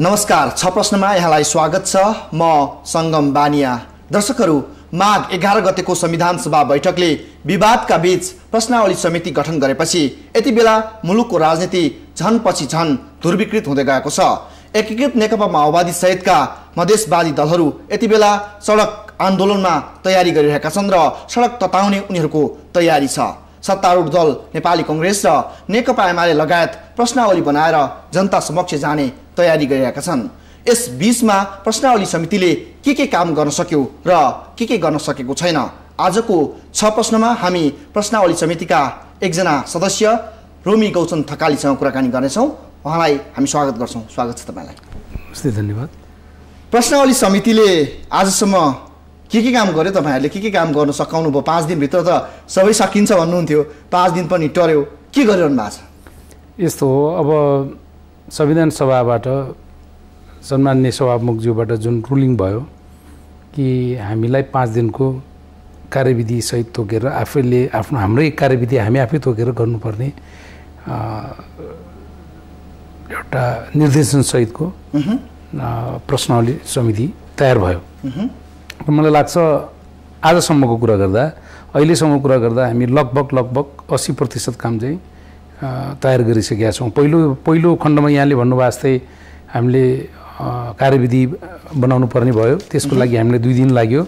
नमस्कार, छ प्रश्नमा यहाँलाई स्वागत छ। म संगम बानिया। दर्शकहरू, माघ 11 गतेको संविधान सभा बैठकले विवादका बीच प्रश्नावली समिति गठन गरेपछि यति बेला मुलुकको राजनीति झन पछि झन ध्रुवीकृत हुँदै गएको छ। एकीकृत नेकपा माओवादी सहितका मधेसवादी दलहरू यति बेला सडक आन्दोलनमा तयारी गरिरहेका छन् र सडक तताउने उनीहरूको तयारी छ। सत्तारूढ दल नेपाली कांग्रेस र नेकपा एमाले लगायत प्रश्नावली बनाएर जनता समक्ष जाने तयारी गरिरहेका छन्। यस बीचमा प्रश्नावली समितिले के काम गर्न सक्यो र के गर्न सकेको छैन। आजको 6 प्रश्नमा हामी प्रश्नावली समितिका एकजना सदस्य रोमी गौचन थकालीसँग कुराकानी गर्नेछौँ। उहाँलाई हामी स्वागत गर्छौँ। स्वागत छ तपाईँलाई। धन्यवाद। प्रश्नावली समितिले आजसम्म के काम गर्यो? तपाईँहरूले के काम गर्न सकाउनु भयो? 5 दिनभित्र त सबै सकिन्छ भन्नुहुन्थ्यो, 5 दिन पनि टर्यो। के गरिरहनु भएको छ? यस्तो हो, अब संविधान सभाबाट सम्माननीय सभामुखज्यूबाट जुन रुलिङ भयो कि हामीलाई 5 दिनको कार्यविधि सहित तोकेर आफैले हाम्रै कार्यविधि हामी आफै तोकेर गर्नुपर्ने एउटा निर्देशन सहितको प्रश्नावली समिति तयार भयो। मलाई लाग्छ आजसम्मको कुरा गर्दा, अहिलेसम्मको कुरा गर्दा हामी लगभग 80% काम चाहिँ तयार गरिसकेका छौँ। पहिलो खण्डमा यहाँले भन्नुभयो जस्तै हामीले कार्यविधि बनाउनु पर्ने भयो। त्यसको लागि हामीले 2 दिन लाग्यो।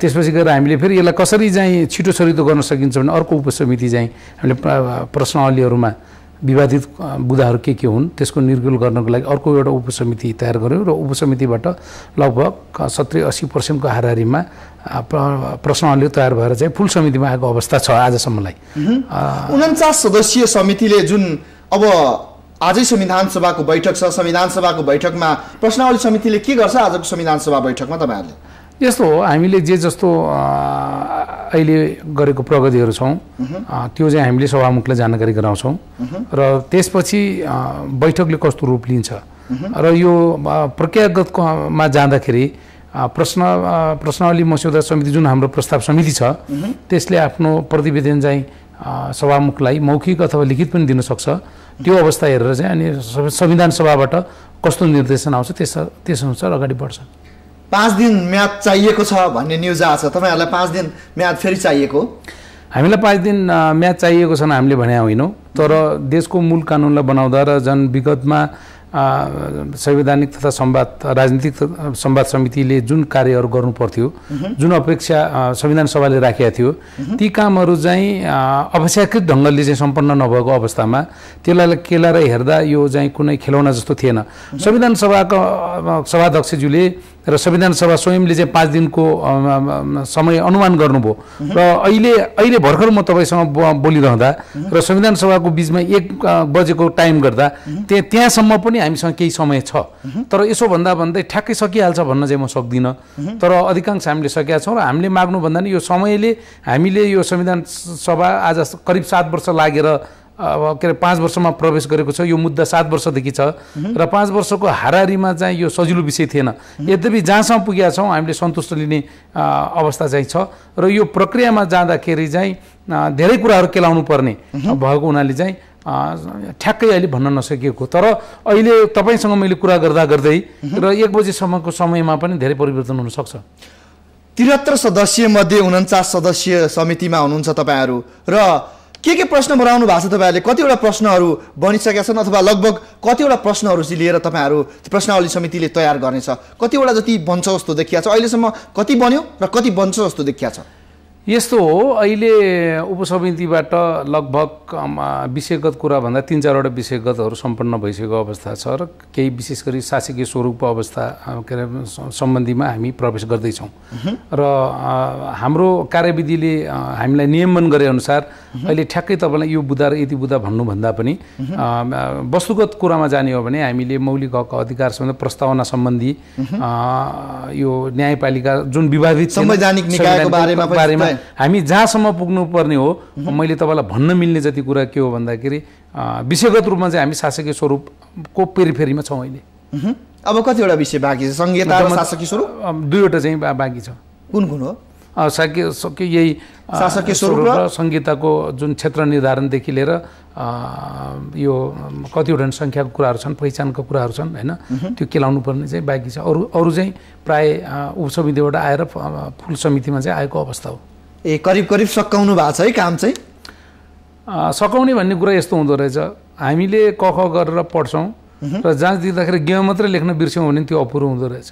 त्यसपछि गएर हामीले फेरि यसलाई कसरी चाहिँ छिटो छरितो गर्न सकिन्छ भने अर्को उपसमिति चाहिँ हामीले प्रश्नावलीहरूमा विवादित बुदाहरू के हुन् त्यसको निर्गुल गर्नको लागि अर्को एउटा उपसमिति तयार गर्यौँ र उपसमितिबाट लगभग 70-80% को हाराहारीमा प्रश्नावली तयार भएर चाहिँ फुल समितिमा आएको अवस्था छ आजसम्मलाई। 49 सदस्यीय समितिले जुन अब आजै संविधान सभाको बैठक छ, संविधान सभाको बैठकमा प्रश्नावली समितिले के गर्छ? आजको संविधान सभा बैठकमा तपाईँहरूले यस्तो हो, हामीले जे जस्तो अहिले गरेको प्रगतिहरू छौँ त्यो चाहिँ हामीले सभामुखलाई जानकारी गराउँछौँ र त्यसपछि बैठकले कस्तो रूप लिन्छ र यो प्रक्रियागतमा जाँदाखेरि प्रश्नावली मस्यौदा समिति जुन हाम्रो प्रस्ताव समिति छ त्यसले आफ्नो प्रतिवेदन चाहिँ सभामुखलाई मौखिक अथवा लिखित पनि दिन सक्छ। त्यो अवस्था हेरेर चाहिँ अनि संविधान सभाबाट कस्तो निर्देशन आउँछ त्यसअनुसार अगाडि बढ्छ। 5 दिन म्याद चाहिएको छ भन्ने न्युज आएको छ। तपाईँहरूलाई 5 दिन म्याद फेरि चाहिएको? हामीलाई 5 दिन म्याद चाहिएको छ हामीले भने होइनौँ, तर देशको मूल कानुनलाई बनाउँदा र जन विगतमा संवैधानिक तथा राजनीतिक संवाद समितिले जुन कार्यहरू गर्नु पर्थ्यो, जुन अपेक्षा संविधान सभाले राखेका थियो, ती कामहरू चाहिँ अपेक्षाकृत ढङ्गले चाहिँ सम्पन्न नभएको अवस्थामा त्यसलाई केलाएर हेर्दा यो चाहिँ कुनै खेलौना जस्तो थिएन। संविधान सभाको सभाध्यक्षज्यूले र संविधान सभा स्वयंले चाहिँ 5 दिनको समय अनुमान गर्नुभयो र अहिले भर्खर म तपाईँसँग बोलिरहँदा र संविधान सभाको बिचमा 1 बजेको टाइम गर्दा त्यहाँसम्म पनि हामीसँग केही समय छ, तर यसो भन्दै ठ्याक्कै सकिहाल्छ भन्न चाहिँ म सक्दिनँ। तर अधिकांश हामीले सकेका छौँ र हामीले माग्नुभन्दा नि यो समयले हामीले यो संविधान सभा आज करिब 7 वर्ष लागेर अब 5 वर्षमा प्रवेश गरेको छ। यो मुद्दा 7 वर्षदेखि छ र 5 वर्षको हाराहारीमा चाहिँ यो सजिलो विषय थिएन। यद्यपि जहाँसम्म पुगेका छौँ हामीले सन्तुष्ट लिने अवस्था चाहिँ छ र यो प्रक्रियामा जाँदाखेरि चाहिँ धेरै कुराहरू केलाउनु पर्ने भएको हुनाले चाहिँ ठ्याक्कै अहिले भन्न नसकिएको। तर अहिले तपाईँसँग मैले कुरा गर्दै र 1 बजेसम्मको समयमा पनि धेरै परिवर्तन हुनसक्छ। 73 सदस्यीय मध्ये 49 सदस्यीय समितिमा हुनुहुन्छ तपाईँहरू र के प्रश्न बनाउनु भएको छ? तपाईँहरूले कतिवटा प्रश्नहरू बनिसकेका छन् अथवा लगभग कतिवटा प्रश्नहरू चाहिँ लिएर तपाईँहरू प्रश्नावली समितिले तयार गर्नेछ? कतिवटा जति बन्छ जस्तो देखिया छ? अहिलेसम्म कति बन्यो र कति बन्छ जस्तो देखिया छ? यस्तो हो, अहिले उपसमितिबाट लगभग विषयगत कुरा भन्दा 3-4 वटा विषयगतहरू सम्पन्न भइसकेको अवस्था छ र केही विशेष गरी शासकीय स्वरूपको अवस्था सम्बन्धीमा हामी प्रवेश गर्दैछौँ र हाम्रो कार्यविधिले हामीलाई नियमन गरे अनुसार अहिले ठ्याक्कै तपाईँलाई यो बुदा र यति बुदा भन्नुभन्दा पनि वस्तुगत कुरामा जाने हो भने हामीले मौलिक हक अधिकार सम्बन्धी प्रस्तावना सम्बन्धी यो न्यायपालिका जुन विवादित संवैधानिक निकायको बारेमा हामी जहाँसम्म पुग्नु पर्ने हो मैले तपाईँलाई भन्न मिल्ने जति कुरा के हो भन्दाखेरि विषयगत रूपमा चाहिँ हामी शासकीय स्वरूपको पेरिफेरीमा छौँ अहिले। अब कतिवटा विषय बाँकी छ? संहिता र शासकीय स्वरूप 2 वटा चाहिँ बाँकी छ। कुन हो? यही शासकीय स्वरूप र संहिताको जुन क्षेत्र निर्धारणदेखि लिएर यो कतिवटा सङ्ख्याको कुराहरू छन्, पहिचानको कुराहरू छन् होइन, त्यो केलाउनु पर्ने चाहिँ बाँकी छ। अरू चाहिँ प्राय उपसमितिबाट आएर फुल समितिमा चाहिँ आएको अवस्था हो। करिब करिब सकाउनु भएको छ है काम चाहिँ। सकाउने भन्ने कुरा यस्तो हुँदो रहेछ, हामीले क ख गरेर पढ्छौँ र जाँच दिँदाखेरि ग मात्रै लेख्न बिर्स्यौँ भने त्यो अपुरो हुँदो रहेछ।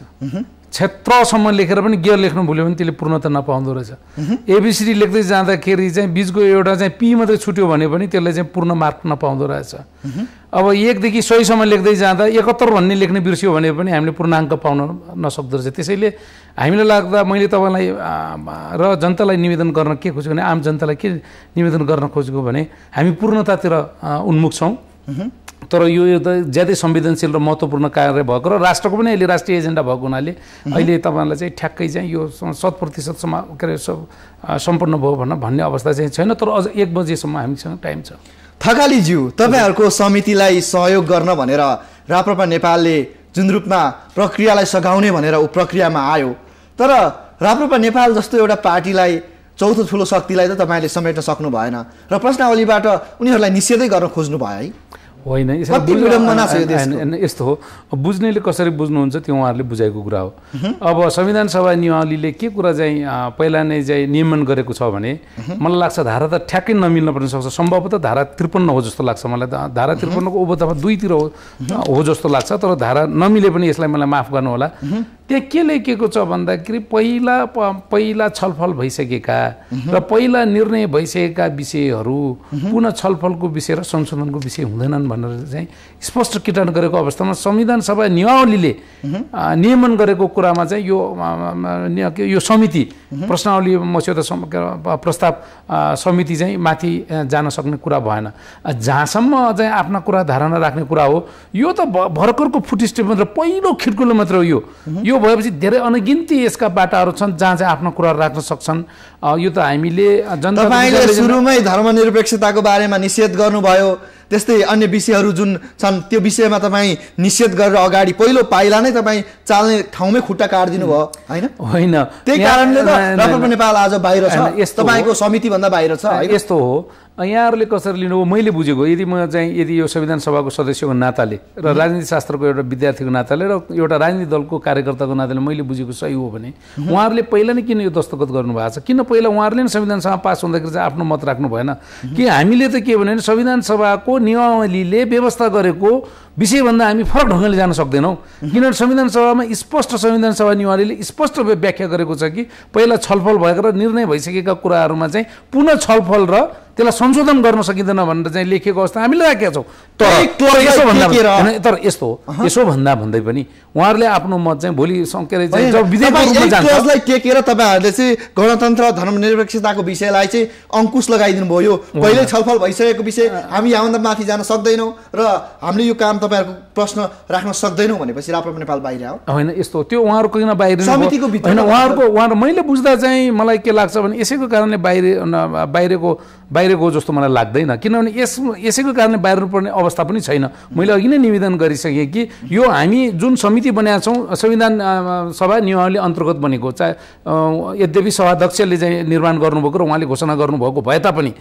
क्षेत्रसम्म लेखेर पनि ग लेख्नु भुल्यो भने त्यसले पूर्णता नपाउँदो रहेछ। एबिसिडी लेख्दै जाँदाखेरि चाहिँ बिचको एउटा चाहिँ पी मात्रै छुट्यो भने पनि त्यसले चाहिँ पूर्ण मार्क नपाउँदो रहेछ। अब 1 देखि 100 सम्म लेख्दै जाँदा 71 भन्ने लेख्न बिर्स्यो भने पनि हामीले पूर्णाङ्क पाउन नसक्दो रहेछ। त्यसैले हामीलाई लाग्दा मैले तपाईँलाई र जनतालाई निवेदन गर्न के खोजेको भने, आम जनतालाई के निवेदन गर्न खोजेको भने हामी पूर्णतातिर उन्मुख छौँ, तर यो ज्यादै संवेदनशील र महत्त्वपूर्ण कार्य भएको र राष्ट्रको पनि अहिले राष्ट्रिय एजेन्डा भएको हुनाले अहिले तपाईँहरूलाई चाहिँ ठ्याक्कै चाहिँ यो 100% के अरे सम्पन्न भयो भन्ने अवस्था चाहिँ छैन। तर अझ 1 बजेसम्म हामीसँग टाइम छ। थकालीज्यू, तपाईँहरूको समितिलाई सहयोग गर्न भनेर राप्रपा नेपालले जुन रूपमा प्रक्रियालाई सघाउने भनेर प्रक्रियामा आयो, तर राप्रपा नेपाल जस्तो एउटा पार्टीलाई, चौथो ठुलो शक्तिलाई त तपाईँले समेट्न सक्नु भएन र प्रश्नावलीबाट उनीहरूलाई निषेधै गर्न खोज्नु भयो है। होइन, यस्तो हो, बुझ्नेले कसरी बुझ्नुहुन्छ त्यो उहाँहरूले बुझाएको कुरा हो। अब संविधान सभा नियमावलीले के कुरा चाहिँ पहिला नै चाहिँ नियमन गरेको छ भने मलाई लाग्छ धारा त ठ्याक्कै नमिल्न पनि सक्छ। सम्भवतः धारा 53 हो जस्तो लाग्छ मलाई। धारा 53 को उबोधमा 2तिर हो जस्तो लाग्छ, तर धारा नमिले पनि यसलाई मलाई माफ गर्नु होला। त्यहाँ के लेखिएको छ भन्दाखेरि पहिला छलफल भइसकेका र पहिला निर्णय भइसकेका विषयहरू पुनः छलफलको विषय र संशोधनको विषय हुँदैनन् भनेर चाहिँ स्पष्ट किटान गरेको अवस्थामा संविधान सभा नियमावलीले नियमन गरेको कुरामा चाहिँ यो समिति प्रश्नावली मस्यौदा प्रस्ताव समिति चाहिँ माथि जान सक्ने कुरा भएन। जहाँसम्म चाहिँ आफ्ना कुरा धारणा राख्ने कुरा हो, यो त भर्खरको फुटस्टेप मात्र, पहिलो खिड्कुलो मात्र हो। यो भएपछि धेरै अनगिन्ती यसका बाटाहरू छन् जहाँ चाहिँ आफ्नो कुरा राख्न सक्छन्। यो त हामीले तपाईँले सुरुमै धर्मनिरपेक्षताको बारेमा निषेध गर्नुभयो, त्यस्तै अन्य विषयहरू जुन छन् त्यो विषयमा तपाईँ निषेध गरेर अगाडि पहिलो पाइला नै तपाईँ चाल्ने ठाउँमै खुट्टा काटिदिनु भयो होइन? त्यही कारणले त राप्रपा नेपाल आज बाहिर छ, तपाईँको समितिभन्दा बाहिर छ। यस्तो हो, यहाँहरूले कसरी लिनु हो मैले बुझेको, यदि यो संविधान सभाको सदस्यको नाताले र राजनीति शास्त्रको एउटा विद्यार्थीको नाताले र एउटा राजनीतिक दलको कार्यकर्ताको नाताले मैले बुझेको सही हो भने उहाँहरूले पहिला नै किन यो दस्तखत गर्नुभएको छ? किन पहिला उहाँहरूले नै संविधान सभा पास हुँदाखेरि चाहिँ आफ्नो मत राख्नु भएन? कि हामीले त के भने संविधान सभाको नियमावलीले व्यवस्था गरेको विषयभन्दा हामी फरक ढङ्गले जान सक्दैनौँ। किनभने संविधान सभामा स्पष्ट संविधान सभा नियमावलीले स्पष्ट व्याख्या गरेको छ कि पहिला छलफल भएको र निर्णय भइसकेका कुराहरूमा चाहिँ पुनः छलफल र त्यसलाई संशोधन गर्न सकिँदैन भनेर चाहिँ लेखेको अवस्था हामीले राखेका छौँ। तर यस्तो हो, यसो भन्दा भन्दै पनि उहाँहरूले आफ्नो मत चाहिँ भोलि विधेयकलाई टेकेर तपाईँहरूले चाहिँ गणतन्त्र धर्मनिरपेक्षताको विषयलाई चाहिँ अङ्कुश लगाइदिनु भयो। पहिल्यै छलफल भइसकेको विषय हामी यहाँभन्दा माथि जान सक्दैनौँ र हामीले यो काम तपाईँहरूको प्रश्न राख्न सक्दैनौँ भनेपछि राप्रपा नेपाल बाहिर आयो। होइन, यस्तो त्यो उहाँहरूको किन बाहिर समितिको भित्र उहाँहरू मैले बुझ्दा चाहिँ मलाई के लाग्छ भने यसैको कारणले बाहिरको जस्तो मलाई लाग्दैन। किनभने यसैको कारणले बाहिर पर्ने अवस्था पनि छैन। मैले अघि नै निवेदन गरिसकेँ कि यो हामी जुन समिति बनाएका छौँ संविधान सभा नियमावली अन्तर्गत बनेको, चाहे यद्यपि सभाध्यक्षले चाहिँ निर्माण गर्नुभएको र उहाँले घोषणा गर्नुभएको भए तापनि,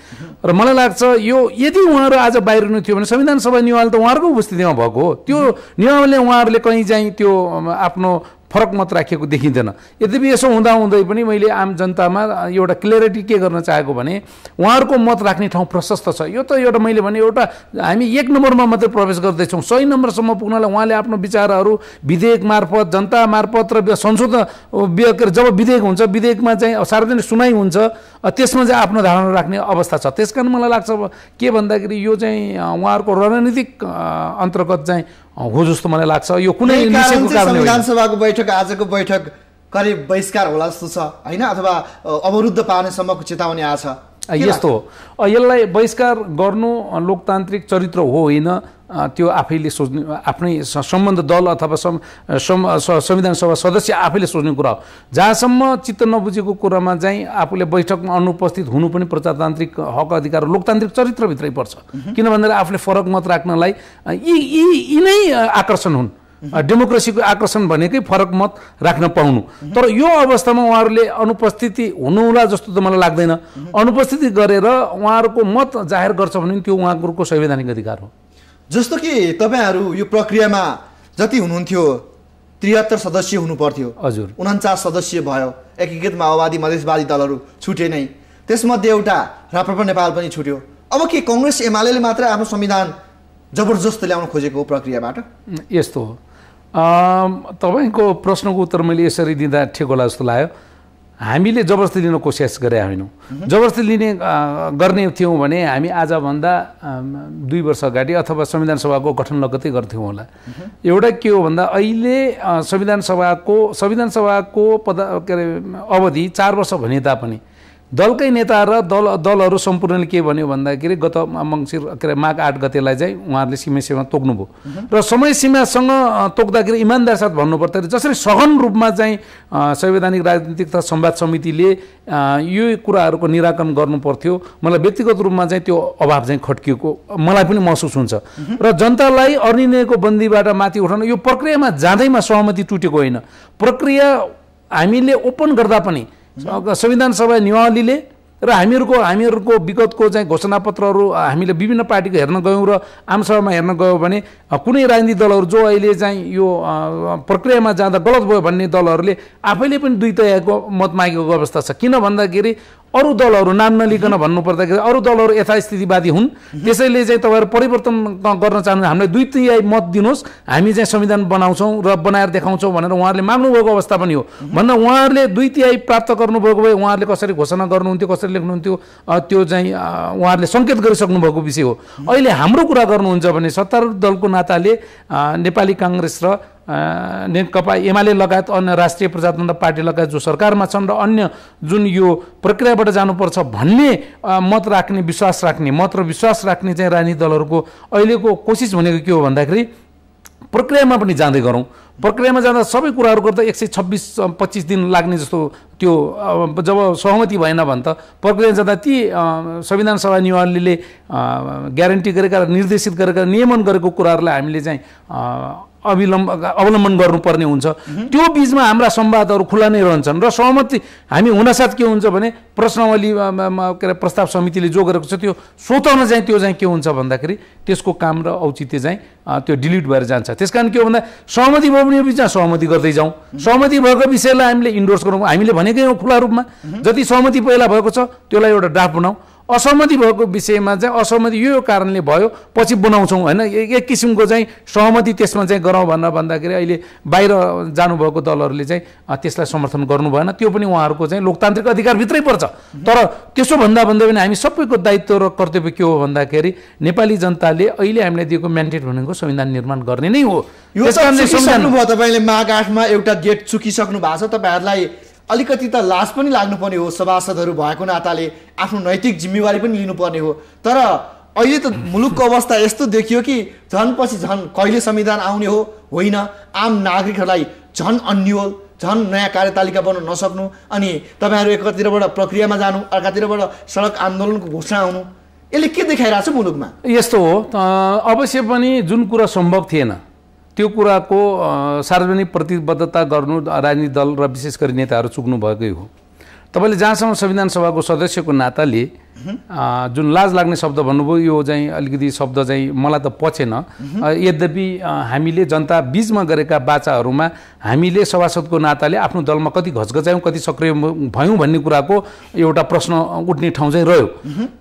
र मलाई लाग्छ यो यदि उहाँहरू आज बाहिर नै थियो भने संविधान सभा नियमावली त उहाँहरूको उपस्थितिमा भएको हो। त्यो नियमावलीले उहाँहरूले कहीँ चाहिँ त्यो आफ्नो फरक मत राखेको देखिँदैन। यद्यपि यसो हुँदाहुँदै पनि मैले आम जनतामा एउटा क्लियरिटी के गर्न चाहेको भने उहाँहरूको मत राख्ने ठाउँ प्रशस्त छ। यो त एउटा मैले भने एउटा हामी 1 नम्बरमा मात्रै प्रवेश गर्दैछौँ। 100 नम्बरसम्म पुग्नलाई उहाँले आफ्नो विचारहरू विधेयक मार्फत, जनता मार्फत र संशोधन जब विधेयक हुन्छ, विधेयकमा चाहिँ सार्वजनिक सुनाइ हुन्छ, त्यसमा चाहिँ आफ्नो धारणा राख्ने अवस्था छ। त्यस कारण मलाई लाग्छ के भन्दाखेरि यो चाहिँ उहाँहरूको रणनीतिक अन्तर्गत चाहिँ हो जस्तो मलाई लाग्छ। यो कुनै संविधान सभाको बैठक, आजको बैठक करिब बहिष्कार होला जस्तो छ होइन, अथवा अवरुद्ध पार्नेसम्मको चेतावनी आछ। यस्तो हो, यसलाई बहिष्कार गर्नु लोकतान्त्रिक चरित्र हो होइन, त्यो आफैले सोच्ने, आफ्नै सम्बन्ध दल अथवा संविधान सभा सदस्य आफैले सोच्ने कुरा हो। जहाँसम्म चित्त नबुझेको कुरामा चाहिँ आफूले बैठकमा अनुपस्थित हुनु पनि प्रजातान्त्रिक हक अधिकार लोकतान्त्रिक चरित्रभित्रै पर्छ। किन भन्दाखेरि आफूले फरक मत राख्नलाई यी नै आकर्षण हुन्। डेमोक्रेसीको आकर्षण भनेकै फरक मत राख्न पाउनु। तर यो अवस्थामा उहाँहरूले अनुपस्थिति हुनुहोला जस्तो त मलाई लाग्दैन। अनुपस्थिति गरेर उहाँहरूको मत जाहेर गर्छ भने त्यो उहाँहरूको संवैधानिक अधिकार हो। जस्तो कि तपाईँहरू यो प्रक्रियामा जति हुनुहुन्थ्यो 73 सदस्य हुनु पर्थ्यो, हजुर 49 सदस्य भयो। एकीकृत माओवादी मधेसवादी दलहरू छुटे नै, त्यसमध्ये एउटा राप्रपा नेपाल पनि छुट्यो। अब के कांग्रेस एमाले मात्र आफ्नो संविधान जबरजस्त ल्याउन खोजेको प्रक्रियाबाट? यस्तो हो। तपाईँको प्रश्नको उत्तर मैले यसरी दिँदा ठिक होला जस्तो लाग्यो। हामीले जबरजस्ती लिन कोसिस गरे होइनौँ। जबरजस्ती गर्ने थियौँ भने हामी आजभन्दा 2 वर्ष अगाडि अथवा संविधान सभाको गठन लगत्तै गर्थ्यौँ होला। एउटा के हो भन्दा अहिले संविधान सभाको अवधि 4 वर्ष भने तापनि दलकै नेता र दलहरू सम्पूर्णले के भन्यो भन्दाखेरि गत माघ 8 गतेलाई चाहिँ उहाँहरूले सीमा तोक्नुभयो र समय सीमासँग तोक्दाखेरि इमान्दार साथ भन्नुपर्दाखेरि जसरी सघन रूपमा चाहिँ संवैधानिक राजनीतिक तथा संवाद समितिले यो कुराहरूको निराकरण गर्नु पर्थ्यो। मलाई व्यक्तिगत रूपमा चाहिँ त्यो अभाव चाहिँ खट्किएको मलाई पनि महसुस हुन्छ र जनतालाई अनिर्णयको बन्दीबाट माथि उठाउन यो प्रक्रियामा जाँदैमा सहमति टुटेको होइन। प्रक्रिया हामीले ओपन गर्दा पनि संविधान सभा नियमावलीले र हामीहरूको विगतको चाहिँ घोषणापत्रहरू हामीले विभिन्न पार्टीको हेर्न गयौँ र आमसभामा हेर्न गयौँ भने कुनै राजनीतिक दलहरू जो अहिले चाहिँ यो प्रक्रियामा जाँदा गलत भयो भन्ने दलहरूले आफैले पनि 2 तहको मत मागेको अवस्था छ। किन भन्दाखेरि अरू दलहरू नाम नलिकन भन्नुपर्दाखेरि अरू दलहरू यथास्थितिवादी हुन्। त्यसैले चाहिँ तपाईँहरू परिवर्तन गर्न चाहनुहुन्छ, हामीलाई 2/3 मत दिनुहोस्, हामी चाहिँ संविधान बनाउँछौँ र बनाएर देखाउँछौँ भनेर उहाँहरूले माग्नुभएको अवस्था पनि हो। भन्दा उहाँहरूले 2/3 प्राप्त गर्नुभएको भए उहाँहरूले कसरी घोषणा गर्नुहुन्थ्यो, कसरी लेख्नुहुन्थ्यो, त्यो चाहिँ उहाँहरूले सङ्केत गरिसक्नु भएको विषय हो। अहिले हाम्रो कुरा गर्नुहुन्छ भने सत्तारूढ दलको नाताले नेपाली काङ्ग्रेस र नेकपा एमाले लगायत अन्य राष्ट्रिय प्रजातन्त्र पार्टी लगायत जो सरकारमा छन् र अन्य जुन यो प्रक्रियाबाट जानुपर्छ भन्ने मत राख्ने विश्वास राख्ने चाहिँ राजनीतिक दलहरूको अहिलेको कोसिस भनेको के हो भन्दाखेरि प्रक्रियामा पनि जाँदै गरौँ। प्रक्रियामा जाँदा सबै कुराहरू गर्दा 126-25 दिन लाग्ने जस्तो त्यो जब सहमति भएन भने त प्रक्रिया जाँदा ती संविधान सभा नियमावलीले ग्यारेन्टी गरेका निर्देशित गरेका नियमन गरेको कुराहरूलाई हामीले चाहिँ अवलम्बन गर्नुपर्ने हुन्छ। त्यो बीचमा हाम्रा संवादहरू खुला नै रहन्छन् र सहमति हामी हुनसाथ के हुन्छ भने प्रश्नावली प्रस्ताव समितिले जो गरेको छ त्यो स्वतः चाहिँ त्यो चाहिँ के हुन्छ भन्दाखेरि त्यसको काम र औचित्य चाहिँ त्यो डिलिट भएर जान्छ। त्यसकारण के हो भन्दा सहमति भयो भने यो बिचमा सहमति गर्दै जाउँ। सहमति भएको विषयलाई हामीले इन्डोर्स गरौँ। हामीले भनेकै हो खुला रूपमा जति सहमति पहिला भएको छ त्यसलाई एउटा ड्राफ्ट बनाऊ। असहमति भएको विषयमा चाहिँ असहमति यो कारणले भयो पछि बनाउँछौँ होइन, एक किसिमको चाहिँ सहमति त्यसमा चाहिँ गरौँ भन्दाखेरि अहिले बाहिर जानुभएको दलहरूले चाहिँ त्यसलाई समर्थन गर्नु भएन। त्यो पनि उहाँहरूको चाहिँ लोकतान्त्रिक अधिकारभित्रै पर्छ। तर त्यसो भन्दा पनि हामी सबैको दायित्व र कर्तव्य के हो भन्दाखेरि नेपाली जनताले अहिले हामीलाई दिएको म्यान्डेट भनेको संविधान निर्माण गर्ने नै हो। तपाईँले माघ 8 मा एउटा गेट चुकिसक्नु भएको छ। तपाईँहरूलाई अलिकति त लाज पनि लाग्नुपर्ने हो, सभासदहरू भएको नाताले आफ्नो नैतिक जिम्मेवारी पनि लिनुपर्ने हो। तर अहिले त मुलुकको अवस्था यस्तो देखियो कि झन् पछि झन् कहिले संविधान आउने हो होइन, आम नागरिकहरूलाई झन् अन्यल, झन् नयाँ कार्यतालिका बनाउन नसक्नु, अनि तपाईँहरू एकातिरबाट प्रक्रियामा जानु, अर्कातिरबाट सडक आन्दोलनको घोषणा आउनु, यसले के देखाइरहेको छ मुलुकमा? यस्तो हो, अवश्य पनि जुन कुरा सम्भव थिएन त्यो कुराको सार्वजनिक प्रतिबद्धता गर्नु राजनीतिक दल र विशेष गरी नेताहरू चुक्नु भएकै हो। तपाईँले जहाँसम्म संविधान सभाको सदस्यको नाताले जुन लाज लाग्ने शब्द भन्नुभयो यो चाहिँ अलिकति शब्द चाहिँ मलाई त पचेन। यद्यपि हामीले जनता बीचमा गरेका बाचाहरूमा हामीले सभासदको नाताले आफ्नो दलमा कति घचघचायौँ, कति सक्रिय भयौँ भन्ने कुराको एउटा प्रश्न उठ्ने ठाउँ चाहिँ रह्यो।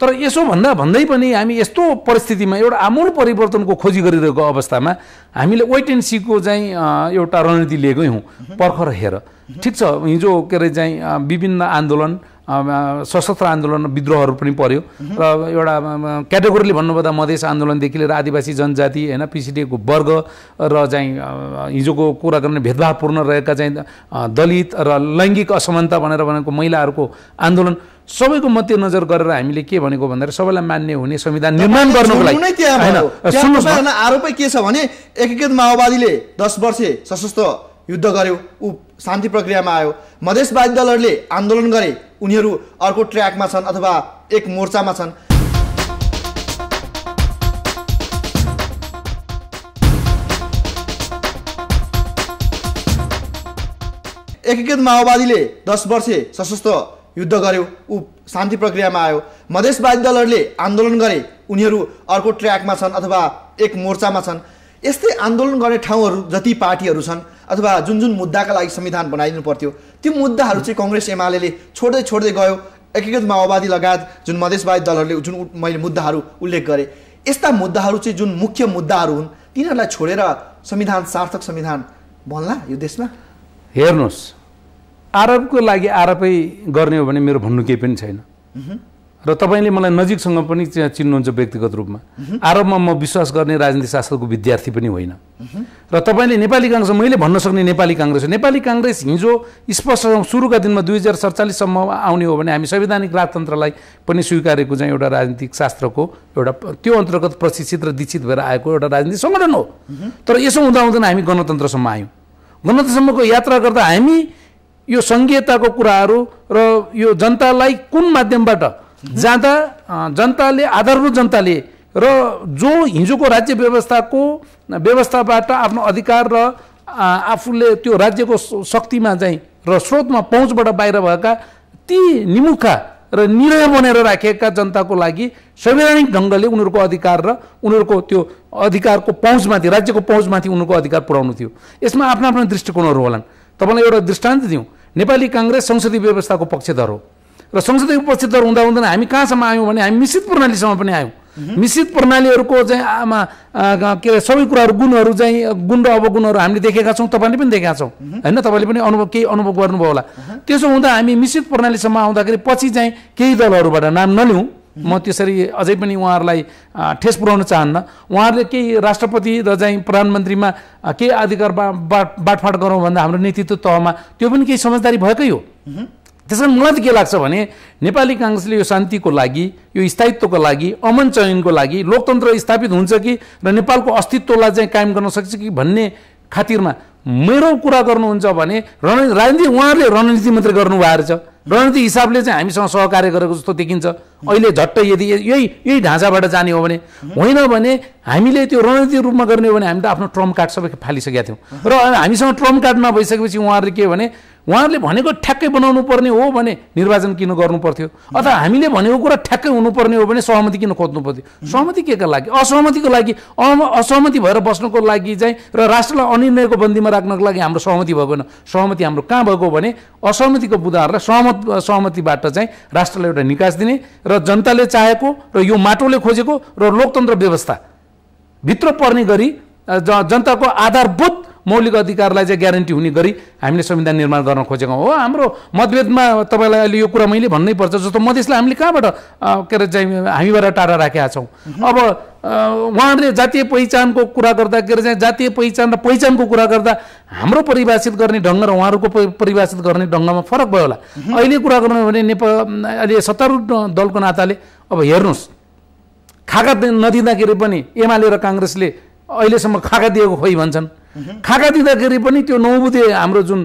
तर यसो भन्दै पनि हामी यस्तो परिस्थितिमा एउटा आमूल परिवर्तनको खोजी गरिरहेको अवस्थामा हामीले वेट एन्ड सीको चाहिँ एउटा रणनीति लिएकै हौँ, पर्खर हेर। ठिक छ, हिजो के अरे चाहिँ विभिन्न आन्दोलन सशस्त्र आन्दोलन विद्रोहहरू पनि पर्यो र एउटा क्याटेगोरीले भन्नुपर्दा मधेस आन्दोलनदेखि लिएर आदिवासी जनजाति होइन पिसिडिएको वर्ग र चाहिँ हिजोको कुरा गर्ने भेदभावपूर्ण रहेका चाहिँ दलित र लैङ्गिक असमानता भनेको महिलाहरूको आन्दोलन सबैको मध्यनजर गरेर हामीले के भनेको भन्दाखेरि सबैलाई मान्य हुने संविधान निर्माण गर्नको लागि हैन। आरोपै के छ भने एकीकृत माओवादीले 10 वर्ष सशस्त्र युद्ध गर्यो, ऊ शान्ति प्रक्रियामा आयो। मधेसवादी दलहरूले आन्दोलन गरे, उनीहरू अर्को ट्र्याकमा छन् अथवा एक मोर्चामा छन्। एकीकृत माओवादीले 10 वर्ष सशस्त्र युद्ध गर्यो, ऊ शान्ति प्रक्रियामा आयो। मधेसवादी दलहरूले आन्दोलन गरे, उनीहरू अर्को ट्र्याकमा छन् अथवा एक मोर्चामा छन्। यस्तै आन्दोलन गर्ने ठाउँहरू जति पार्टीहरू छन् अथवा जुन जुन मुद्दाका लागि संविधान बनाइदिनु पर्थ्यो त्यो मुद्दाहरू चाहिँ कङ्ग्रेस एमाले छोड्दै छोड्दै गयो। एकीकृत माओवादी लगायत जुन मधेसवादी दलहरूले जुन मैले मुद्दाहरू उल्लेख गरेँ, यस्ता मुद्दाहरू चाहिँ जुन मुख्य मुद्दाहरू हुन् तिनीहरूलाई छोडेर संविधान सार्थक संविधान बन्ला यो देशमा? हेर्नुहोस्, आरोपको लागि आरोपै गर्ने हो भने मेरो भन्नु केही पनि छैन। र तपाईँले मलाई नजिकसँग पनि चिन्नुहुन्छ व्यक्तिगत रूपमा। आरोपमा म विश्वास गर्ने राजनीति शास्त्रको विद्यार्थी पनि होइन। र तपाईँले नेपाली काङ्ग्रेस, मैले भन्न सक्ने नेपाली काङ्ग्रेस हिजो स्पष्ट सुरुका दिनमा 2047सम्म आउने हो भने हामी संवैधानिक राजतन्त्रलाई पनि स्वीकारेको चाहिँ एउटा राजनीतिक शास्त्रको एउटा त्यो अन्तर्गत प्रशिक्षित र दीक्षित भएर आएको एउटा राजनीतिक सङ्गठन हो। तर यसो हुँदा हामी गणतन्त्रसम्म आयौँ। गणतन्त्रसम्मको यात्रा गर्दा हामी यो सङ्घीयताको कुराहरू र यो जनतालाई कुन माध्यमबाट जाँदा जनताले, आधारभूत जनताले र जो हिजोको राज्य व्यवस्थाबाट आफ्नो अधिकार र आफूले त्यो राज्यको शक्तिमा चाहिँ र स्रोतमा पहुँचबाट बाहिर भएका ती निमुखा र निर्णय बनेर राखेका जनताको लागि संवैधानिक ढङ्गले उनीहरूको अधिकार र उनीहरूको त्यो अधिकारको पहुँचमाथि, राज्यको पहुँचमाथि उनीहरूको अधिकार पुर्याउनु थियो। यसमा आफ्ना आफ्ना दृष्टिकोणहरू होलान्। तपाईँलाई एउटा दृष्टान्त दिउँ, नेपाली काङ्ग्रेस संसदीय व्यवस्थाको पक्षधर हो र संसदीय पक्षधर हुँदा हामी कहाँसम्म आयौँ भने हामी मिश्रित प्रणालीसम्म पनि आयौँ। मिश्रित प्रणालीहरूको चाहिँ के अरे सबै कुराहरू गुणहरू चाहिँ गुण र अवगुणहरू हामीले देखेका छौँ, तपाईँले पनि देखेका छौँ होइन? तपाईँले पनि केही अनुभव गर्नुभयो होला। त्यसो हुँदा हामी मिश्रित प्रणालीसम्म आउँदाखेरि पछि चाहिँ केही दलहरूबाट नाम नलिउँ, म त्यसरी अझै पनि उहाँहरूलाई ठेस पुर्याउन चाहन्न। उहाँहरूले केही राष्ट्रपति र चाहिँ प्रधानमन्त्रीमा केही अधिकार बाँडफाँड गरौँ भन्दा हाम्रो नेतृत्व तहमा त्यो पनि केही समझदारी भएकै हो। त्यस कारण मलाई त के लाग्छ भने नेपाली काङ्ग्रेसले यो शान्तिको लागि, यो स्थायित्वको लागि, अमन चयनको लागि, लोकतन्त्र स्थापित हुन्छ कि र नेपालको अस्तित्वलाई चाहिँ कायम गर्न सक्छ कि भन्ने खातिरमा मेरो कुरा गर्नुहुन्छ भने राजनीति उहाँहरूले रणनीति मात्रै गर्नुभएको रहेछ। रणनीति हिसाबले चाहिँ हामीसँग सहकार्य गरेको जस्तो देखिन्छ। अहिले झट्टै यदि यही ढाँचाबाट जाने हो भने होइन भने हामीले त्यो रणनीतिक रूपमा गर्ने हो भने हामी त आफ्नो ट्रम्प कार्ड सबै फालिसकेका थियौँ र हामीसँग ट्रम्प कार्ड नभइसकेपछि उहाँहरूले के भने उहाँहरूले भनेको ठ्याक्कै बनाउनु पर्ने हो भने निर्वाचन किन गर्नु पर्थ्यो, अथवा हामीले भनेको कुरा ठ्याक्कै हुनुपर्ने हो भने सहमति किन खोज्नु पर्थ्यो? सहमति के का लागि? असहमतिको लागि, असहमति भएर बस्नुको लागि चाहिँ र राष्ट्रलाई अनिर्णयको बन्दीमा राख्नको लागि हाम्रो सहमति भएको होइन। सहमति हाम्रो कहाँ भएको भने असहमतिको बुदाहरूलाई सहमतिबाट चाहिँ राष्ट्रलाई एउटा निकास दिने र जनताले चाहेको र यो माटोले खोजेको र लोकतन्त्र व्यवस्था भित्र पर्ने गरी जनताको आधारभूत मौलिक अधिकारलाई चाहिँ ग्यारेन्टी हुने गरी हामीले संविधान निर्माण गर्न खोजेका हो। हाम्रो मतभेदमा तपाईँलाई अहिले यो कुरा मैले भन्नै पर्छ, जस्तो मधेसलाई हामीले कहाँबाट के अरे चाहिँ हामीबाट टाढा राखेका छौँ। अब उहाँहरूले जातीय पहिचानको कुरा गर्दा के अरे चाहिँ जातीय पहिचान र पहिचानको कुरा गर्दा हाम्रो परिभाषित गर्ने ढङ्ग र उहाँहरूको परिभाषित गर्ने ढङ्गमा फरक भयो होला। अहिले कुरा गर्नु भने अहिले सत्तारूढ दलको नाताले अब हेर्नुहोस्, खाका नदिँदाखेरि पनि एमाले र काङ्ग्रेसले अहिलेसम्म खाका दिएको खोइ भन्छन्। खाका दिँदाखेरि पनि त्यो नौबुधे हाम्रो जुन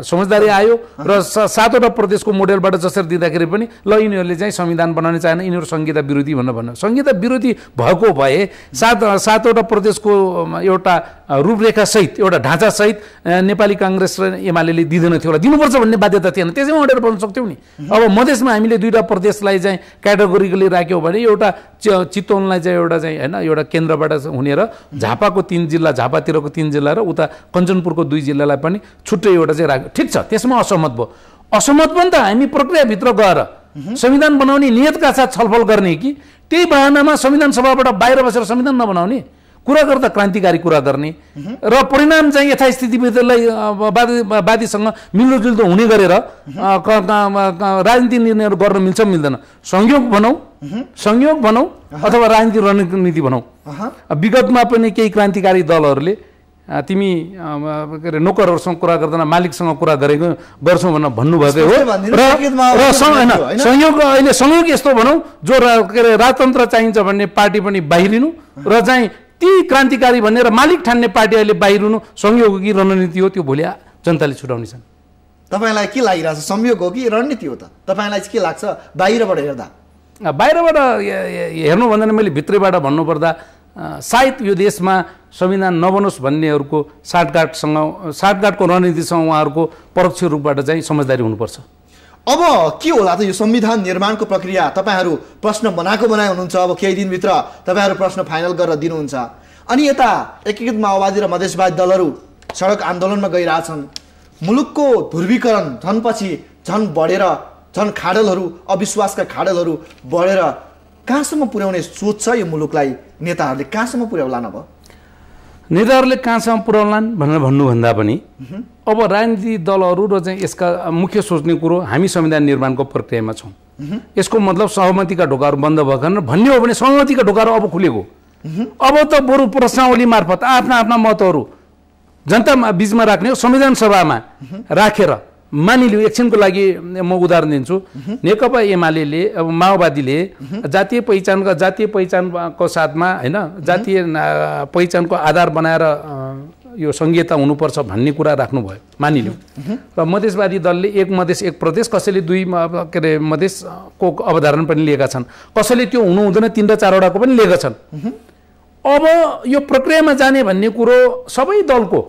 समझदारी आयो र 7वटा प्रदेशको मोडेलबाट जसरी दिँदाखेरि पनि ल यिनीहरूले चाहिँ संविधान बनाउन चाहेन, यिनीहरू संहिता विरोधी भन्नु संहिता विरोधी भएको भए 7वटा प्रदेशको एउटा रूपरेखा सहित एउटा ढाँचा सहित नेपाली काङ्ग्रेस र एमाले दिँदैन थियो होला, दिनुपर्छ भन्ने बाध्यता थिएन, त्यसैमा अडेर बन्न सक्थ्यौँ नि। अब मधेसमा हामीले 2टा प्रदेशलाई चाहिँ क्याटेगोरिकली राख्यौँ भने एउटा चितवनलाई चाहिँ एउटा चाहिँ होइन एउटा केन्द्रबाट हुने र झापाको 3 जिल्ला, झापातिरको 3 जिल्ला र उता कञ्चनपुरको 2 जिल्लालाई पनि छुट्टै एउटा चाहिँ राख्यो। ठिक छ, त्यसमा असहमत भयो। असहमत पनि त हामी प्रक्रियाभित्र गएर संविधान बनाउने नियतका साथ छलफल गर्ने कि त्यही बहानामा संविधान सभाबाट बाहिर बसेर संविधान नबनाउने? कुरा गर्दा क्रान्तिकारी कुरा गर्ने र परिणाम चाहिँ यथास्थितिलाई वादीसँग मिल्दोजुल्दो हुने गरेर राजनीतिक निर्णयहरू गर्न मिल्छ मिल्दैन? संयोग भनौँ अथवा राजनीतिक रणनीति भनौँ। विगतमा पनि केही क्रान्तिकारी दलहरूले तिमी के अरे नोकरहरूसँग कुरा गर्दैन मालिकसँग कुरा गर्छौँ भनेर भन्नुभएकै हो। र संयोग अहिले संयोग यस्तो भनौँ जो के अरे राजतन्त्र चाहिन्छ भन्ने पार्टी पनि बाहिरिनु र चाहिँ ती क्रान्तिकारी भनेर मालिक ठान्ने पार्टी अहिले बाहिरिनु संयोग हो कि रणनीति हो त्यो भोलि जनताले छुटाउने छन्। तपाईँलाई के लागिरहेछ, संयोग हो कि रणनीति हो त? तपाईँलाई के लाग्छ बाहिरबाट हेर्दा? बाहिरबाट हेर्नु भन्दा मैले भित्रैबाट भन्नुपर्दा सायद यो देशमा संविधान नबनोस् भन्नेहरूको साटगाटको रणनीतिसँग उहाँहरूको परोक्ष रूपबाट चाहिँ समझदारी हुनुपर्छ। अब के होला त यो संविधान निर्माणको प्रक्रिया? तपाईँहरू प्रश्न बनाए हुनुहुन्छ, अब केही दिनभित्र तपाईँहरू प्रश्न फाइनल गरेर दिनुहुन्छ। अनि यता एकीकृत माओवादी र मधेसवादी दलहरू सडक आन्दोलनमा गइरहेछन्। मुलुकको ध्रुवीकरण झनपछि झन बढेर झन खाडलहरू, अविश्वासका खाडलहरू बढेर कहाँसम्म पुर्याउने सोच छ यो मुलुकलाई? नेताहरूले कहाँसम्म पुर्याउलान्? अब नेताहरूले कहाँसम्म पुर्याउलान् भनेर भन्नुभन्दा पनि अब राजनीतिक दलहरू र चाहिँ यसका मुख्य सोच्ने कुरो हामी संविधान निर्माणको प्रक्रियामा छौँ, यसको मतलब सहमतिका ढोकाहरू बन्द भएन भन्ने हो भने सहमतिका ढोकाहरू अब खुलेको। अब त बरु प्रश्नावली मार्फत आफ्ना आफ्ना मतहरू जनता बीचमा राख्ने, संविधान सभामा राखेर मानिलियो। एकछिनको लागि म उदाहरण दिन्छु। नेकपा एमाले अब माओवादीले जातीय पहिचानको साथमा होइन, जातीय पहिचानको आधार बनाएर यो संघीयता हुनुपर्छ भन्ने कुरा राख्नुभयो, मानिलियो। र मधेसवादी दलले एक मधेस एक प्रदेश, कसैले दुई के अरे मधेसको अवधारणा पनि लिएका छन्, कसैले त्यो हुनु हुँदैन 3 र 4 वटाको पनि लिएका छन्। अब यो प्रक्रियामा जाने भन्ने कुरो सबै दलको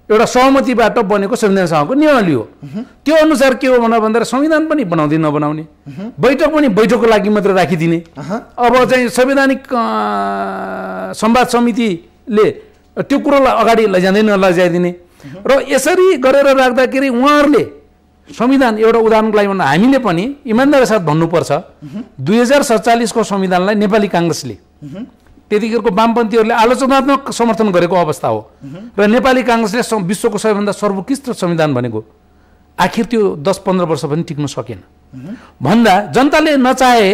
एउटा सहमतिबाट बनेको संविधान सभाको निर्णय लियो। त्यो अनुसार के हो भन्दा संविधान पनि बनाउँदै नबनाउने, बैठक पनि बैठकको लागि मात्र राखिदिने। अब चाहिँ संवैधानिक संवाद समितिले त्यो कुरोलाई अगाडि लैजाँदै नलैजाइदिने र यसरी गरेर राख्दाखेरि उहाँहरूले संविधान, एउटा उदाहरणको लागि भन्दा हामीले पनि इमानदारी साथ भन्नुपर्छ, 2047 को संविधानलाई नेपाली काङ्ग्रेसले, त्यतिखेरको वामपन्थीहरूले आलोचनात्मक समर्थन गरेको अवस्था हो र नेपाली काङ्ग्रेसले विश्वको सबैभन्दा सर्वोत्कृष्ट संविधान भनेको, आखिर त्यो 10-15 वर्ष पनि टिक्न सकेन भन्दा जनताले नचाहे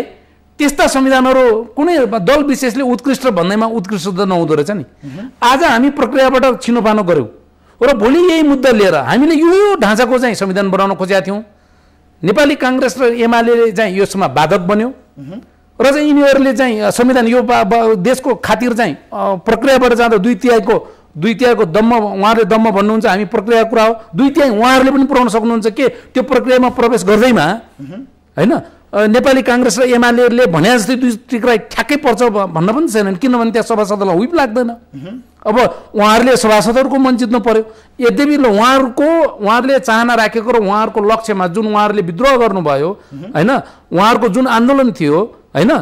त्यस्ता संविधानहरू कुनै दल विशेषले उत्कृष्ट भन्दैमा उत्कृष्ट त नहुँदो रहेछ नि। आज हामी प्रक्रियाबाट छिनोफानो गऱ्यौँ र भोलि यही मुद्दा लिएर हामीले यो ढाँचाको चाहिँ संविधान बनाउन खोजेका थियौँ। नेपाली काङ्ग्रेस र एमाले चाहिँ यसमा बाधक बन्यो र चाहिँ यिनीहरूले चाहिँ संविधान यो देशको खातिर चाहिँ प्रक्रियाबाट जाँदा दुई तिहाईको दम्म, उहाँहरूले दम्म भन्नुहुन्छ, हामी प्रक्रियाको कुरा हो, 2 तिहाई उहाँहरूले पनि पुर्याउन सक्नुहुन्छ के त्यो प्रक्रियामा प्रवेश गर्दैमा होइन। नेपाली काङ्ग्रेस र एमाले भने जस्तै 2 टिक्राइ ठ्याक्कै पर्छ भन्न पनि छैन, किनभने त्यहाँ सभासदलाई हुइप लाग्दैन। अब उहाँहरूले सभासदहरूको मन जित्नु पर्यो। यद्यपि उहाँहरूले चाहना राखेको र उहाँहरूको लक्ष्यमा जुन उहाँहरूले विद्रोह गर्नुभयो होइन, उहाँहरूको जुन आन्दोलन थियो होइन,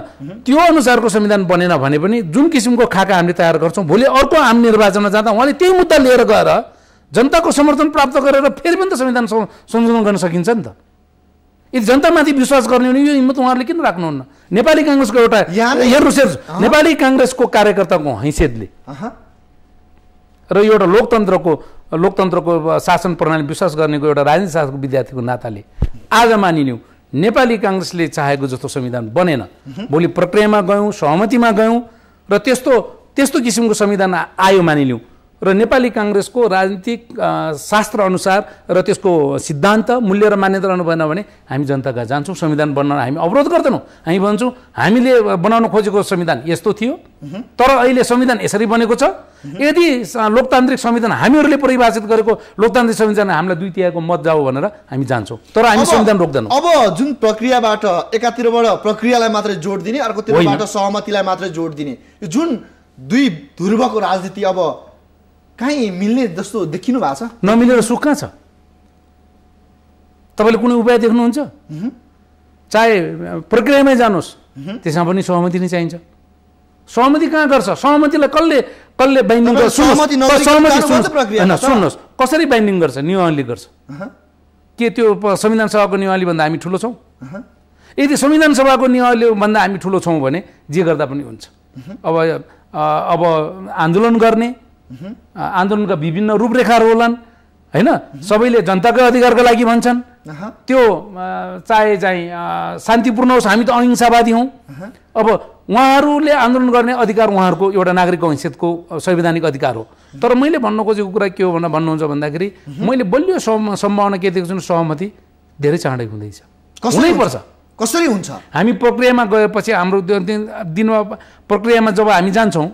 त्यो अनुसारको संविधान बनेन भने पनि जुन किसिमको खाका हामीले तयार गर्छौँ, भोलि अर्को आम निर्वाचनमा जाँदा उहाँले त्यही मुद्दा लिएर गएर जनताको समर्थन प्राप्त गरेर फेरि पनि त संविधान संशोधन गर्न सकिन्छ नि त। यदि जनतामाथि विश्वास गर्ने हो भने यो हिम्मत उहाँहरूले किन राख्नुहुन्न? नेपाली काङ्ग्रेसको एउटा हेर्नुहोस्, नेपाली काङ्ग्रेसको कार्यकर्ताको हैसियतले र एउटा लोकतन्त्रको शासन प्रणाली विश्वास गर्नेको एउटा राजनीतिक शास्त्रको विद्यार्थीको नाताले आज मानिलियौँ नेपाली काङ्ग्रेसले चाहेको जस्तो संविधान बनेन, भोलि प्रक्रियामा गयौँ, सहमतिमा गयौँ र त्यस्तो किसिमको संविधान आयो मानिलियौँ र नेपाली काङ्ग्रेसको राजनीतिक शास्त्र अनुसार र त्यसको सिद्धान्त, मूल्य र मान्यता रहनु भएन भने हामी जनताका जान्छौँ, संविधान बनाउन हामी अवरोध गर्दैनौँ। हामी भन्छौँ हामीले बनाउन खोजेको संविधान यस्तो थियो तर अहिले संविधान यसरी बनेको छ। यदि लोकतान्त्रिक संविधान हामीहरूले परिभाषित गरेको लोकतान्त्रिक संविधान हामीलाई 2 तिहाईको मत जाऊ भनेर हामी जान्छौँ, तर हामी संविधान रोक्दैनौँ। अब जुन प्रक्रियाबाट एकातिरबाट प्रक्रियालाई मात्रै जोड दिने, अर्कोतिरबाट सहमतिलाई मात्रै जोड दिने, यो जुन 2 ध्रुवको राजनीति अब कहीँ मिल्ने जस्तो देखिनु भएको छ? नमिलेर सुख कहाँ छ? तपाईँले कुनै उपाय देख्नुहुन्छ? चाहे प्रक्रियामै जानुहोस्, त्यसमा पनि सहमति नै चाहिन्छ। सहमति कहाँ गर्छ? सहमतिलाई कसले बाइन्डिङ गर्छ? सुन्नुहोस्, कसरी बाइन्डिङ गर्छ? नियमावली गर्छ। के त्यो संविधान सभाको नियमावली भन्दा हामी ठुलो छौँ? यदि संविधान सभाको नियमावली भन्दा हामी ठुलो छौँ भने जे गर्दा पनि हुन्छ। अब आन्दोलन गर्ने, आन्दोलनका विभिन्न रूपरेखाहरू होलान् होइन, सबैले जनताको अधिकारको लागि भन्छन्, त्यो चाहे चाहिँ शान्तिपूर्ण होस्, हामी त अहिंसावादी हौँ। अब उहाँहरूले आन्दोलन गर्ने अधिकार उहाँहरूको एउटा नागरिकको हैसियतको संवैधानिक अधिकार हो। तर मैले भन्न खोजेको कुरा के हो भन्नुहुन्छ भन्दाखेरि मैले बलियो सम्भावना के देख्छु, सहमति धेरै चाँडै हुँदैछ, हुनैपर्छ। कसरी हुन्छ? हामी प्रक्रियामा गएपछि हाम्रो दिनमा प्रक्रियामा जब हामी जान्छौँ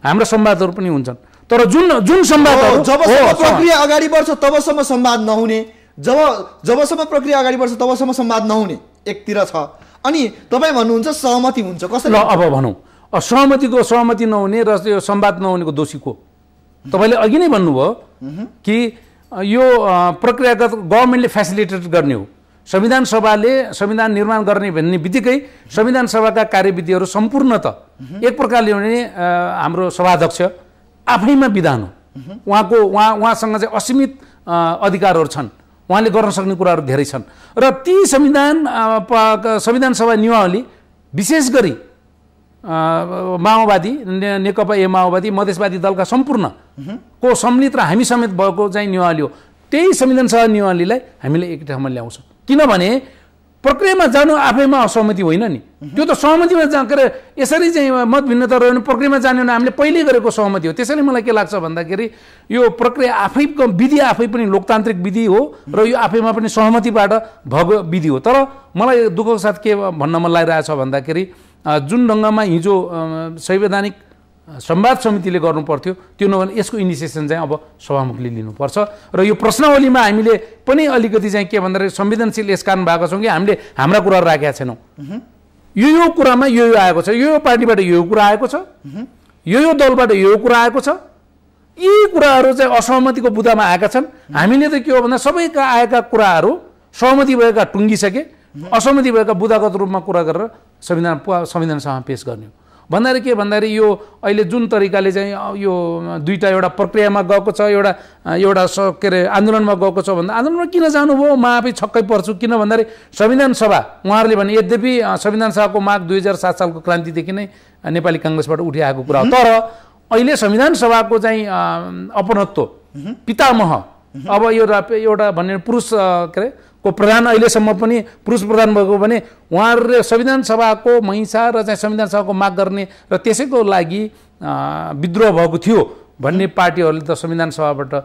हाम्रो संवादहरू पनि हुन्छन्, तर जुन संवादहरू जबसम्म प्रक्रिया अगाडि बढ्छ तबसम्म संवाद नहुने, जबसम्म प्रक्रिया अगाडि बढ्छ तबसम्म संवाद नहुने एकतिर छ। अनि तपाईँ भन्नुहुन्छ सहमति हुन्छ, कसरी? अब भनौँ सहमति नहुने र यो संवाद नहुनेको दोषी को? तपाईँले अघि नै भन्नुभयो कि यो प्रक्रियागत गभर्मेन्टले फेसिलिटेट गर्ने हो। संविधान सभाले संविधान निर्माण गर्ने भन्ने बित्तिकै संविधान सभाका कार्यविधिहरू सम्पूर्णत एक प्रकारले भने हाम्रो सभाध्यक्ष आफैमा विधान हो। उहाँसँग चाहिँ असीमित अधिकारहरू छन्, उहाँले गर्न सक्ने कुराहरू धेरै छन् र ती संविधान सभा नियमावली विशेष गरी माओवादी नेकपा माओवादी मधेसवादी दलका सम्पूर्ण को सम्मिलित र हामी समेत भएको चाहिँ नियमावली हो। त्यही संविधान सभा नियमावलीलाई हामीले एक ठाउँमा ल्याउँछौँ, किनभने प्रक्रियामा जानु आफैमा असहमति होइन नि, त्यो त सहमतिमा के अरे यसरी चाहिँ मत भिन्नता रह्यो भने प्रक्रियामा जाने भने हामीले पहिले गरेको सहमति हो। त्यसैले मलाई के लाग्छ भन्दाखेरि यो प्रक्रिया आफैको विधि आफै पनि लोकतान्त्रिक विधि हो र यो आफैमा पनि सहमतिबाट भएको विधि हो। तर मलाई दुःखको साथ के भन्न मन लागिरहेछ भन्दाखेरि जुन ढङ्गमा हिजो संवैधानिक संवाद समितिले गर्नु पर्थ्यो त्यो नभए यसको इनिसिएसन चाहिँ अब सभामुखले लिनुपर्छ र यो प्रश्नावलीमा हामीले पनि अलिकति चाहिँ के भन्दाखेरि संवेदनशील यस कारण भएको छौँ कि हामीले हाम्रा कुराहरू राखेका छैनौँ। यो कुरामा यो आएको छ, यो पार्टीबाट यो कुरा आएको छ, यो दलबाट यो कुरा आएको छ, यी कुराहरू चाहिँ असहमतिको बुदामा आएका छन्। हामीले त के हो भन्दा सबैका आएका कुराहरू सहमति भएका टुङ्गिसके, असहमति भएका बुदागत रूपमा कुरा गरेर संविधान सभामा पेश गर्ने हो। भन्दाखेरि के भन्दाखेरि यो अहिले जुन तरिकाले चाहिँ यो दुईटा एउटा प्रक्रियामा गएको छ, एउटा के अरे आन्दोलनमा गएको छ भन्दा आन्दोलनमा किन जानुभयो म आफै छक्कै पर्छु। किन भन्दाखेरि संविधान सभा उहाँहरूले भने यद्यपि संविधान सभाको माग 2007 सालको क्रान्तिदेखि नै नेपाली काङ्ग्रेसबाट उठिआएको कुरा हो, तर अहिले संविधान सभाको चाहिँ अपनत्व पितामह अब एउटा भन्ने पुरुष के अरे को प्रधान अहिलेसम्म पनि पुरुष प्रधान भएको भने उहाँहरूले संविधान सभाको महिषा र चाहिँ संविधान सभाको माग गर्ने र त्यसैको लागि विद्रोह भएको थियो भन्ने पार्टीहरूले त संविधान सभाबाट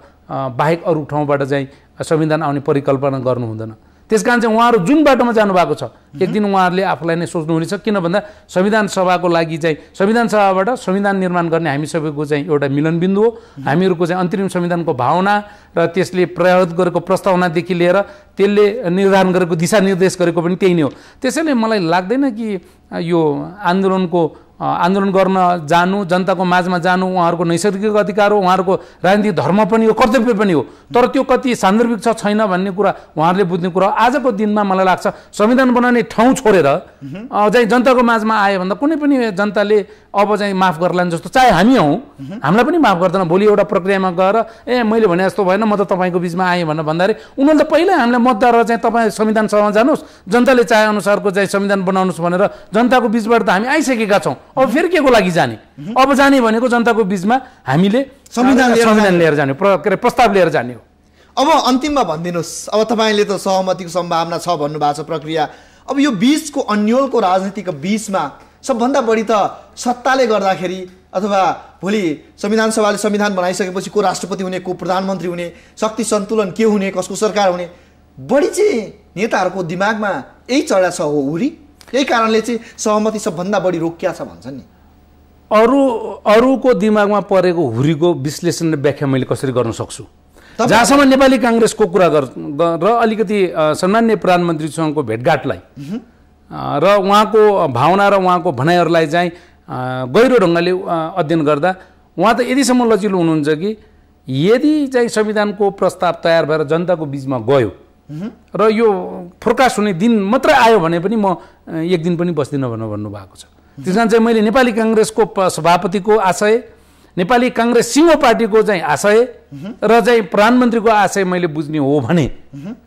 बाहेक अरू ठाउँबाट चाहिँ संविधान आउने परिकल्पना गर्नु हुँदैन। त्यस कारण चाहिँ उहाँहरू जुन बाटोमा जानुभएको छ एक दिन उहाँहरूले आफूलाई नै सोच्नुहुनेछ, किन भन्दा संविधान सभाको लागि चाहिँ संविधान सभाबाट संविधान निर्माण गर्ने हामी सबैको चाहिँ एउटा मिलनबिन्दु हो। हामीहरूको चाहिँ अन्तरिम संविधानको भावना र त्यसले प्रयोग गरेको प्रस्तावनादेखि लिएर त्यसले निर्धारण गरेको दिशानिर्देश गरेको पनि त्यही नै हो। त्यसैले मलाई लाग्दैन कि यो आन्दोलन गर्न जानु, जनताको माझमा जानु उहाँहरूको नैसर्गिक अधिकार हो, उहाँहरूको राजनीतिक धर्म पनि हो, कर्तव्य पनि हो। तर त्यो कति सान्दर्भिक छ छैन भन्ने कुरा उहाँहरूले बुझ्ने कुरा हो। आजको दिनमा मलाई लाग्छ संविधान बनाउने ठाउँ छोडेर चाहिँ जनताको माझमा आयो भन्दा कुनै पनि जनताले अब चाहिँ माफ गर्लान् जस्तो, चाहे हामी हौँ हामीलाई पनि माफ गर्दैन। भोलि एउटा प्रक्रियामा गएर मैले भने जस्तो भएन म त तपाईँको बिचमा आएँ भनेर भन्दाखेरि उनीहरूले त पहिल्यै हामीलाई मतदार चाहिँ तपाईँ संविधान सभामा जानुहोस्, जनताले चाहे अनुसारको चाहिँ संविधान बनाउनुहोस् भनेर जनताको बिचबाट त हामी आइसकेका छौँ। अब फेरि के को लागि जाने? अब जाने भनेको जनताको बिचमा हामीले संविधान लिएर जाने, प्रस्ताव लिएर जाने हो। अब अन्तिममा भनिदिनुहोस्, अब तपाईँले त सहमतिको सम्भावना छ भन्नुभएको छ प्रक्रिया, अब यो बिचको अन्यलको राजनीतिको बिचमा सबभन्दा बढी त सत्ताले गर्दाखेरि अथवा भोलि संविधान सभाले संविधान बनाइसकेपछि को राष्ट्रपति हुने, को प्रधानमन्त्री हुने, शक्ति सन्तुलन के हुने, कसको सरकार हुने, बढी चाहिँ नेताहरूको दिमागमा यही चढा छ हो हुरी। यही कारणले चाहिँ सहमति सबभन्दा बढी रोकिया छ भन्छन् नि। अरूको दिमागमा परेको हुरीको विश्लेषण र व्याख्या मैले कसरी गर्न सक्छु? जहाँसम्म नेपाली काङ्ग्रेसको कुरा र अलिकति सम्माननीय प्रधानमन्त्रीसँगको भेटघाटलाई र उहाँको भावना र उहाँको भनाइहरूलाई चाहिँ गहिरो ढङ्गले अध्ययन गर्दा उहाँ त यतिसम्म लचिलो हुनुहुन्छ कि यदि चाहिँ संविधानको प्रस्ताव तयार भएर जनताको बिचमा गयो र यो फोरकास्ट हुने दिन मात्रै आयो भने पनि म एक दिन पनि बस्दिनँ भनेर भन्नुभएको छ। त्यस कारण चाहिँ मैले नेपाली काङ्ग्रेसको सभापतिको आशय, नेपाली काङ्ग्रेस सिङ्गो पार्टीको चाहिँ आशय र चाहिँ प्रधानमन्त्रीको आशय मैले बुझ्ने हो भने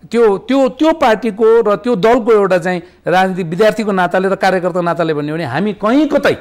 त्यो पार्टीको र त्यो दलको एउटा चाहिँ राजनीतिक विद्यार्थीको नाताले र कार्यकर्ता नाताले भन्यो भने हामी कहीँ कतै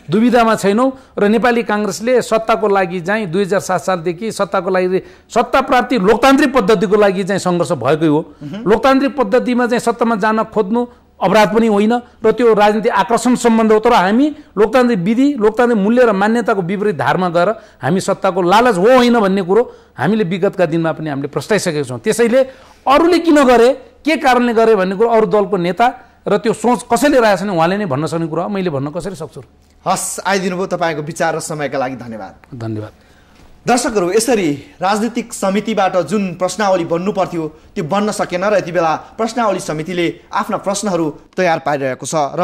दुविधामा छैनौँ र नेपाली काङ्ग्रेसले सत्ताको लागि चाहिँ 2007 सालदेखि सत्ताको लागि सत्ता प्राप्ति लोकतान्त्रिक पद्धतिको लागि चाहिँ सङ्घर्ष भएकै हो। लोकतान्त्रिक पद्धतिमा चाहिँ सत्तामा जान खोज्नु अपराध पनि होइन र त्यो राजनीतिक आकर्षण सम्बन्ध हो। तर हामी लोकतान्त्रिक विधि, लोकतान्त्रिक मूल्य र मान्यताको विपरीत धारमा गएर हामी सत्ताको लालच हो होइन भन्ने कुरो हामीले विगतका दिनमा पनि हामीले प्रस्ताइसकेका छौँ। त्यसैले अरूले किन गरे, के कारणले गरे भन्ने कुरो अरू दलको नेता र त्यो सोच कसैले राखेको छैन उहाँले नै भन्न सक्ने कुरा, मैले भन्न कसरी सक्छु। हस्, आइदिनु भयो। तपाईँको विचार र समयका लागि धन्यवाद। धन्यवाद। दर्शकहरू, यसरी राजनीतिक समितिबाट जुन प्रश्नावली बन्नु पर्थ्यो त्यो बन्न सकेन र यति बेला प्रश्नावली समितिले आफ्ना प्रश्नहरू तयार पारिरहेको छ र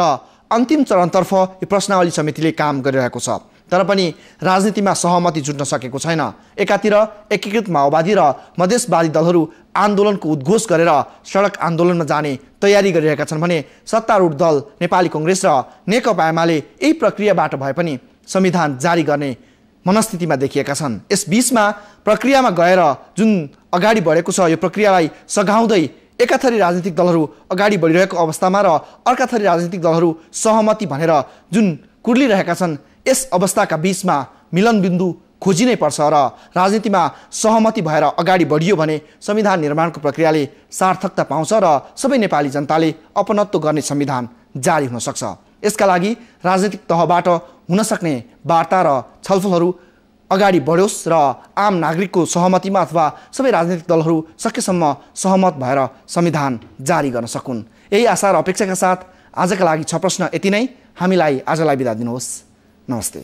अन्तिम चरणतर्फ यो प्रश्नावली समितिले काम गरिरहेको छ, तर पनि राजनीतिमा सहमति जुट्न सकेको छैन। एकातिर एकीकृत माओवादी र मधेसवादी दलहरू आन्दोलनको उद्घोष गरेर सडक आन्दोलनमा जाने तयारी गरिरहेका छन् भने सत्तारूढ दल नेपाली कांग्रेस र नेकपा एमाले यही प्रक्रियाबाट भए पनि संविधान जारी गर्ने मनस्थितिमा देखिएका छन्। यस बीचमा प्रक्रियामा गएर जुन अगाडि बढेको छ, यो प्रक्रियालाई सघाउँदै एकाथरी राजनीतिक दलहरू अगाडि बढिरहेको अवस्थामा र अर्काथरी राजनीतिक दलहरू सहमति भनेर जुन कुर्लिरहेका छन्, यस अवस्थाका बीचमा मिलनबिन्दु खोजिनै पर्छ र राजनीतिमा सहमति भएर अगाडि बढियो भने संविधान निर्माणको प्रक्रियाले सार्थकता पाउँछ र सबै नेपाली जनताले अपनत्व गर्ने संविधान जारी हुन सक्छ। यसका लागि राजनीतिक तहबाट हुन सक्ने वार्ता र छलफलहरू अगाडि बढोस् र आम नागरिकको सहमतिमा अथवा सबै राजनीतिक दलहरू सकेसम्म सहमत भएर संविधान जारी गर्न सकुन्। यही आशा र अपेक्षाका साथ आजका लागि 6 प्रश्न यति नै। हामीलाई आजलाई बिदा दिनुहोस्। नमस्ते।